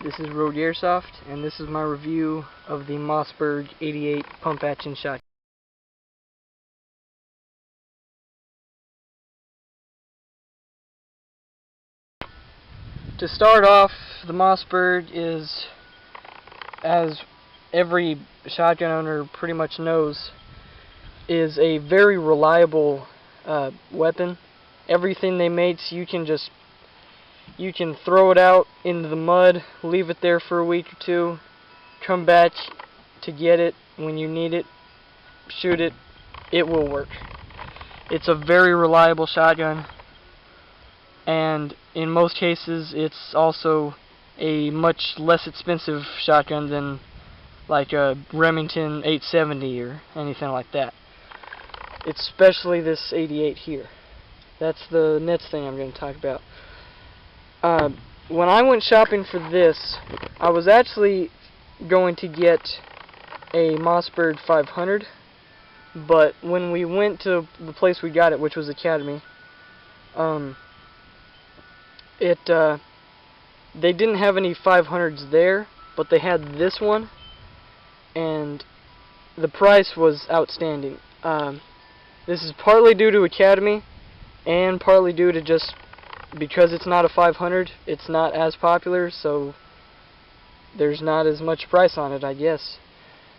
This is Road Airsoft, and this is my review of the Mossberg 88 pump action shotgun. To start off, the Mossberg is, as every shotgun owner pretty much knows, is a very reliable weapon. Everything they make, you can throw it out into the mud, leave it there for a week or two, come back to get it when you need it, shoot it, it will work. It's a very reliable shotgun, and in most cases it's also a much less expensive shotgun than like a Remington 870 or anything like that. Especially this 88 here. That's the next thing I'm going to talk about. When I went shopping for this, I was actually going to get a Mossberg 500, but when we went to the place we got it, which was Academy, they didn't have any 500s there, but they had this one, and the price was outstanding. This is partly due to Academy, and partly due to just because it's not a 500, it's not as popular, so there's not as much price on it, I guess.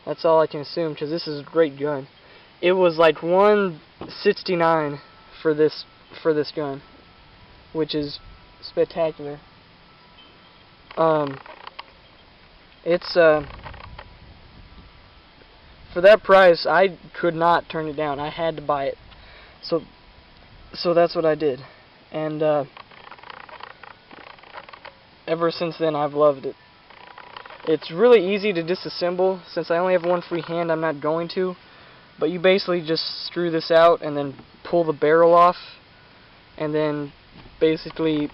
That's all I can assume, because this is a great gun. It was like $169 for this gun, which is spectacular. It's for that price, I could not turn it down. I had to buy it. So that's what I did. And ever since then, I've loved it. It's really easy to disassemble. Since I only have one free hand, I'm not going to. But you basically just screw this out and then pull the barrel off, and then basically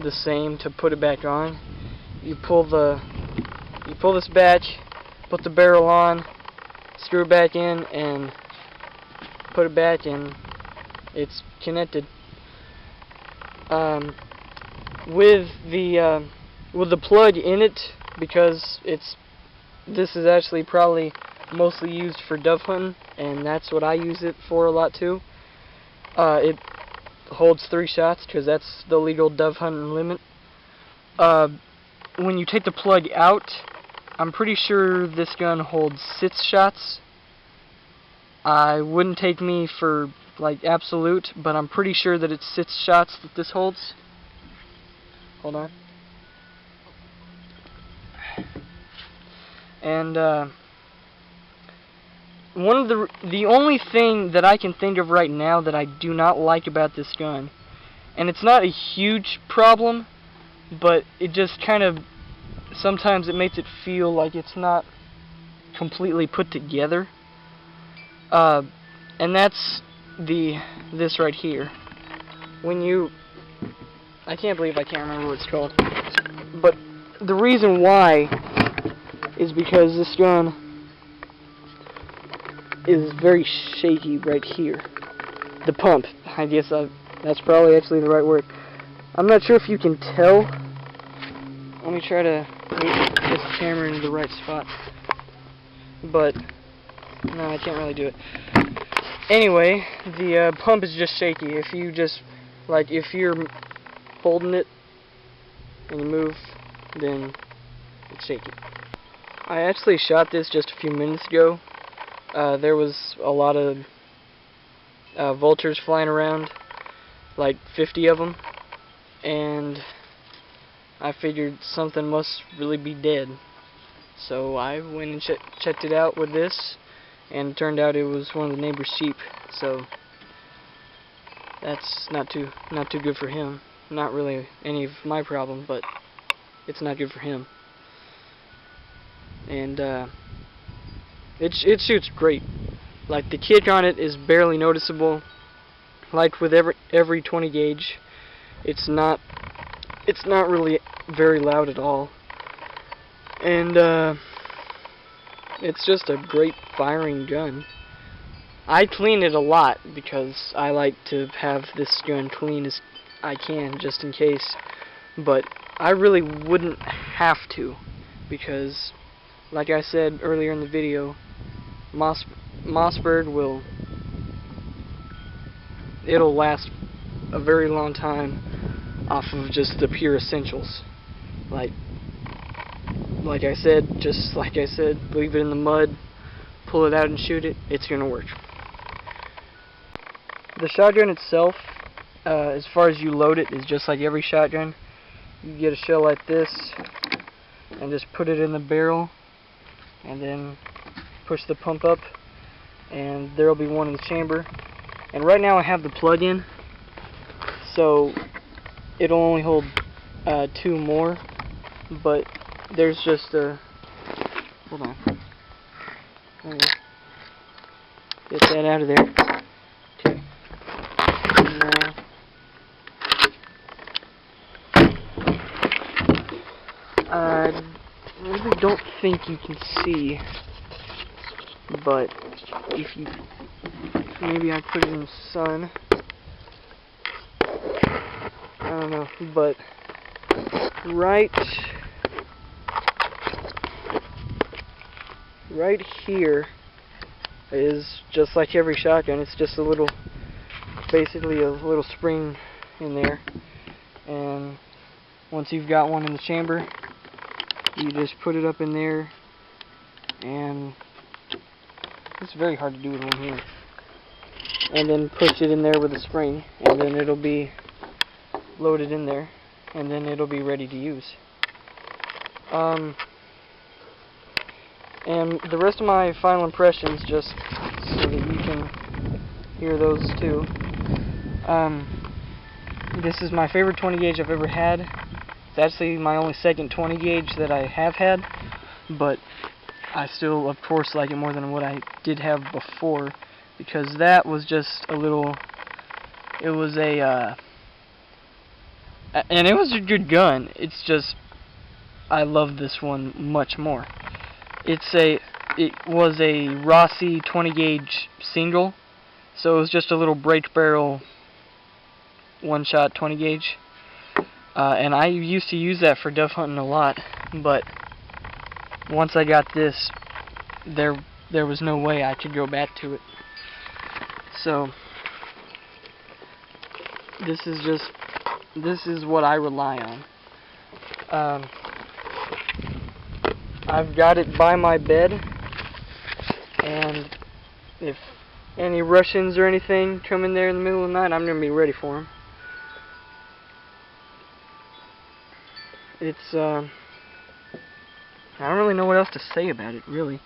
the same to put it back on. You pull this back, put the barrel on, screw it back in, and put it back, and it's connected. With the plug in it, because this is actually probably mostly used for dove hunting, and that's what I use it for a lot too. It holds 3 shots, because that's the legal dove hunting limit. When you take the plug out, I'm pretty sure this gun holds 6 shots. I wouldn't take me for like absolute, but I'm pretty sure that it's 6 shots that this holds. Hold on. And the only thing that I can think of right now that I do not like about this gun, and it's not a huge problem, but it just kind of sometimes it makes it feel like it's not completely put together. And that's this right here. I can't believe I can't remember what it's called. But the reason why is because this gun is very shaky right here. The pump, I guess that's probably actually the right word. I'm not sure if you can tell. Let me try to get this camera into the right spot. But no, I can't really do it. Anyway, the pump is just shaky. If you just, like, if you're holding it and you move, then it's shaky. I actually shot this just a few minutes ago. There was a lot of vultures flying around, like 50 of them, and I figured something must really be dead. So I went and checked it out with this, and it turned out it was one of the neighbor's sheep. So that's not too good for him. Not really any of my problem, but it's not good for him. And it shoots great. Like, the kick on it is barely noticeable. Like with every 20 gauge, it's not really very loud at all. And it's just a great firing gun. I clean it a lot because I like to have this gun clean as I can, just in case. But I really wouldn't have to, because like I said earlier in the video, Mossberg it'll last a very long time off of just the pure essentials. Like I said, leave it in the mud, pull it out and shoot it, it's gonna work. The shotgun itself, as far as you load it, is just like every shotgun. You get a shell like this and just put it in the barrel and then push the pump up, and there will be one in the chamber. And right now I have the plug in, so it'll only hold 2 more, but there's just a, hold on, let me get that out of there. Okay. I really don't think you can see, but if you, maybe I put it in the sun, I don't know, but right here is just like every shotgun. It's just a little, basically a little spring in there, and once you've got one in the chamber, you just put it up in there, and it's very hard to do with one here, and then push it in there with a spring, and then it'll be loaded in there, and then it'll be ready to use. And the rest of my final impressions, just so that you can hear those too. This is my favorite 20 gauge I've ever had. It's actually my only second 20 gauge that I have had, but I still, of course, like it more than what I did have before, because that was just a little, it was a, and it was a good gun. It's just, I love this one much more. It was a Rossi 20 gauge single, so it was just a little break barrel one-shot 20 gauge. And I used to use that for dove hunting a lot, but once I got this, there was no way I could go back to it. So this is what I rely on. I've got it by my bed, and if any Russians or anything come in there in the middle of the night, I'm going to be ready for them. It's, I don't really know what else to say about it, really.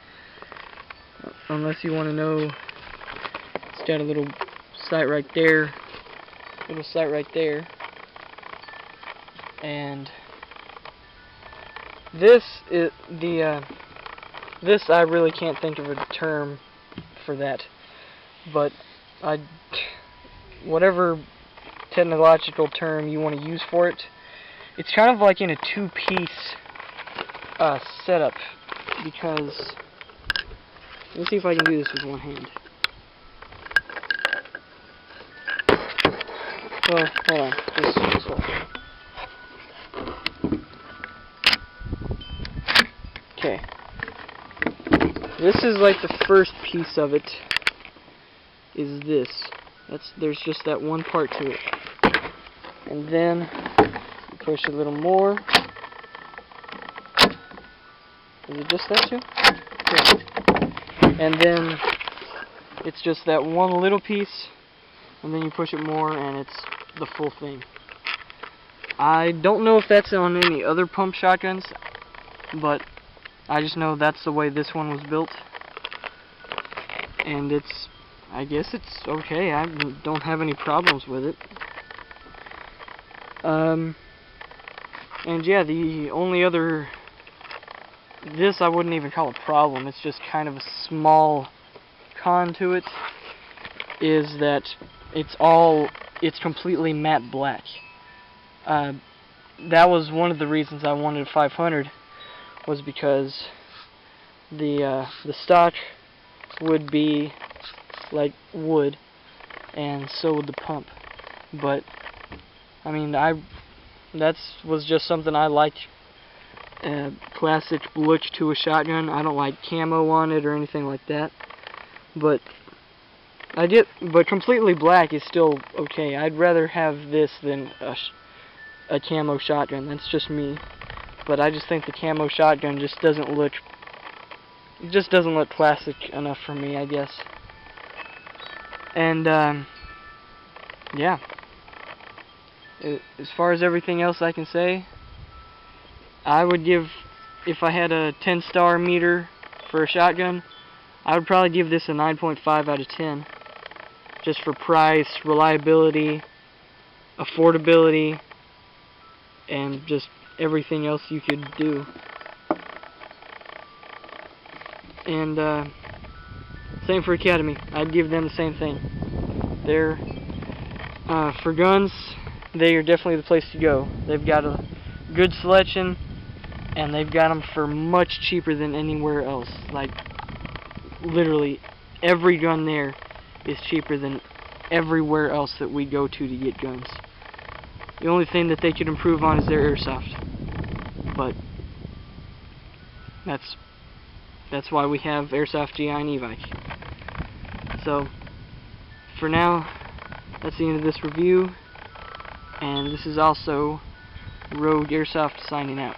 Unless you want to know, it's got a little sight right there, and this I really can't think of a term for that, but whatever technological term you want to use for it, it's kind of like in a 2-piece setup, because, let me see if I can do this with one hand. Well, hold on, just hold. Okay. This is like the first piece of it, is this. There's just that one part to it. And then you push a little more. Is it just that too? Yeah. And then it's just that one little piece, and then you push it more and it's the full thing. I don't know if that's on any other pump shotguns, but I just know that's the way this one was built, and I guess it's okay. I don't have any problems with it. And yeah, the only other, this I wouldn't even call a problem, it's just kind of a small con to it, is that it's completely matte black. That was one of the reasons I wanted a 500, was because the stock would be like wood, and so would the pump. But I mean, that was just something I liked classic look to a shotgun. I don't like camo on it or anything like that. But completely black is still okay. I'd rather have this than a camo shotgun. That's just me. But I just think the camo shotgun just doesn't look classic enough for me, I guess. And yeah. As far as everything else I can say, I would give, if I had a 10-star meter for a shotgun, I would probably give this a 9.5 out of 10. Just for price, reliability, affordability, and just everything else you could do. And same for Academy. I'd give them the same thing. They're for guns, they are definitely the place to go. They've got a good selection, and they've got them for much cheaper than anywhere else. Like, literally, every gun there is cheaper than everywhere else that we go to get guns. The only thing that they could improve on is their airsoft. But that's why we have Airsoft GI and E-Vike. So, for now, that's the end of this review. And this is also Rogue Airsoft signing out.